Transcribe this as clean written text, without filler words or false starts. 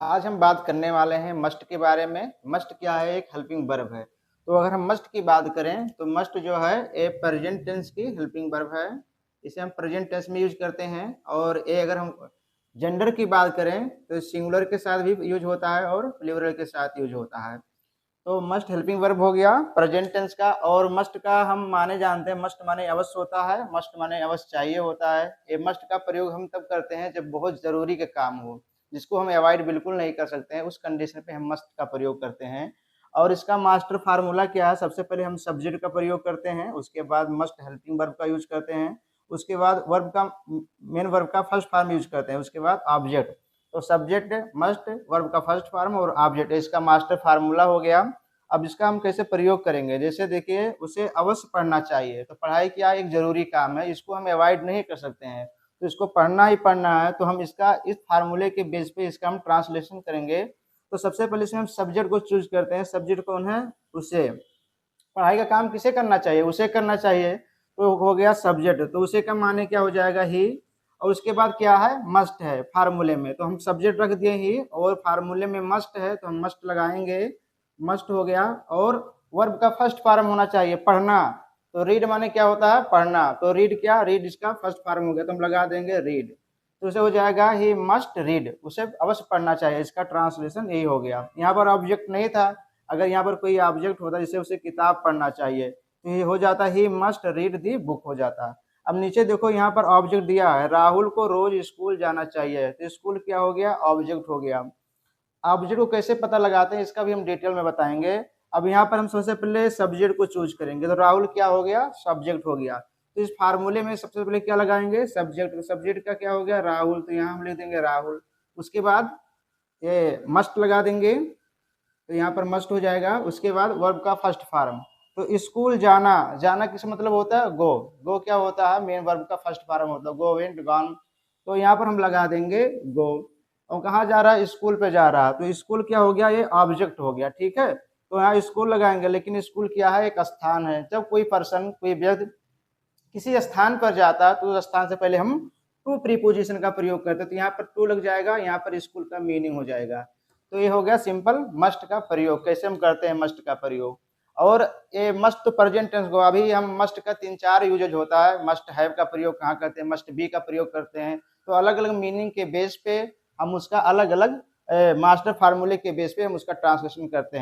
आज हम बात करने वाले हैं मस्ट के बारे में। मस्ट क्या है? एक हेल्पिंग वर्ब है। तो अगर हम मस्ट की बात करें तो मस्ट जो है ए प्रेजेंट टेंस की हेल्पिंग वर्ब है। इसे हम प्रेजेंट टेंस में यूज करते हैं। और ए अगर हम जेंडर की बात करें तो सिंगुलर के साथ भी यूज होता है और प्लूरल के साथ यूज होता है। तो मस्ट हेल्पिंग वर्ब हो गया प्रेजेंट टेंस का। और मस्ट का हम माने जानते हैं, मस्ट माने अवश्य होता है, मस्ट माने अवश्य चाहिए होता है। ये मस्ट का प्रयोग हम तब करते हैं जब बहुत जरूरी का काम हो, जिसको हम अवॉइड बिल्कुल नहीं कर सकते हैं, उस कंडीशन पे हम मस्ट का प्रयोग करते हैं। और इसका मास्टर फार्मूला क्या है? सबसे पहले हम सब्जेक्ट का प्रयोग करते हैं, उसके बाद मस्ट हेल्पिंग वर्ब का यूज करते हैं, उसके बाद वर्ब का मेन वर्ब का फर्स्ट फॉर्म यूज करते हैं, उसके बाद ऑब्जेक्ट। तो सब्जेक्ट, मस्ट, वर्ब का फर्स्ट फॉर्म और ऑब्जेक्ट, इसका मास्टर फार्मूला हो गया। अब इसका हम कैसे प्रयोग करेंगे? जैसे देखिए, उसे अवश्य पढ़ना चाहिए। तो पढ़ाई क्या एक जरूरी काम है, इसको हम अवॉइड नहीं कर सकते हैं, तो इसको पढ़ना ही पढ़ना है। तो हम इसका इस फार्मूले के बेस पे इसका हम ट्रांसलेशन करेंगे। तो सबसे पहले इसमें हम सब्जेक्ट को चूज करते हैं। सब्जेक्ट कौन है? उसे। पढ़ाई का काम किसे करना चाहिए? उसे करना चाहिए। तो हो गया सब्जेक्ट, तो उसे का माने क्या हो जाएगा? ही। और उसके बाद क्या है? मस्ट है फार्मूले में, तो हम सब्जेक्ट रख दिए ही, और फार्मूले में मस्ट है तो हम मस्ट लगाएंगे। मस्ट हो गया। और वर्ब का फर्स्ट फॉर्म होना चाहिए पढ़ना। तो रीड माने क्या होता है? पढ़ना। तो रीड क्या? रीड इसका फर्स्ट फॉर्म हो गया, तो हम लगा देंगे रीड। तो उसे हो जाएगा ही मस्ट रीड, उसे अवश्य पढ़ना चाहिए। इसका ट्रांसलेशन यही हो गया। यहाँ पर ऑब्जेक्ट नहीं था। अगर यहाँ पर कोई ऑब्जेक्ट होता जैसे उसे किताब पढ़ना चाहिए, तो ये हो जाता he must read the book हो जाता। अब नीचे देखो, यहाँ पर ऑब्जेक्ट दिया है, राहुल को रोज स्कूल जाना चाहिए। तो स्कूल क्या हो गया? ऑब्जेक्ट हो गया। ऑब्जेक्ट को कैसे पता लगाते हैं इसका भी हम डिटेल में बताएंगे। अब यहाँ पर हम सबसे पहले सब्जेक्ट को चूज करेंगे, तो राहुल क्या हो गया? सब्जेक्ट हो गया। तो इस फार्मूले में सबसे पहले क्या लगाएंगे? सब्जेक्ट। सब्जेक्ट का क्या हो गया? राहुल। तो यहाँ हम लिख देंगे राहुल। उसके बाद ये मस्ट लगा देंगे, तो यहाँ पर मस्ट हो जाएगा। उसके बाद वर्ब का फर्स्ट फॉर्म। तो स्कूल जाना, जाना किस मतलब होता है? गो। गो क्या होता है? मेन वर्ब का फर्स्ट फॉर्म होता है, गो, वेंट, गॉन। तो यहाँ पर हम लगा देंगे गो। और कहाँ जा रहा है? स्कूल पे जा रहा है। तो स्कूल क्या हो गया? ये ऑब्जेक्ट हो गया। ठीक है, तो यहाँ स्कूल लगाएंगे, लेकिन स्कूल क्या है? एक स्थान है। जब कोई पर्सन, कोई व्यक्ति किसी स्थान पर जाता है तो उस स्थान से पहले हम टू प्रीपोजिशन का प्रयोग करते हैं। तो यहाँ पर टू लग जाएगा, यहाँ पर स्कूल का मीनिंग हो जाएगा। तो ये हो गया सिंपल मस्ट का प्रयोग। कैसे हम करते हैं मस्ट का प्रयोग? और ये मस्ट तो प्रेजेंट टेंस को, अभी हम मस्ट का 3-4 यूजेज होता है। मस्ट हैव का प्रयोग कहाँ करते हैं? मस्ट बी का प्रयोग करते हैं। तो अलग अलग मीनिंग के बेस पे हम उसका अलग अलग मास्टर फार्मूले के बेस पे हम उसका ट्रांसलेशन करते हैं।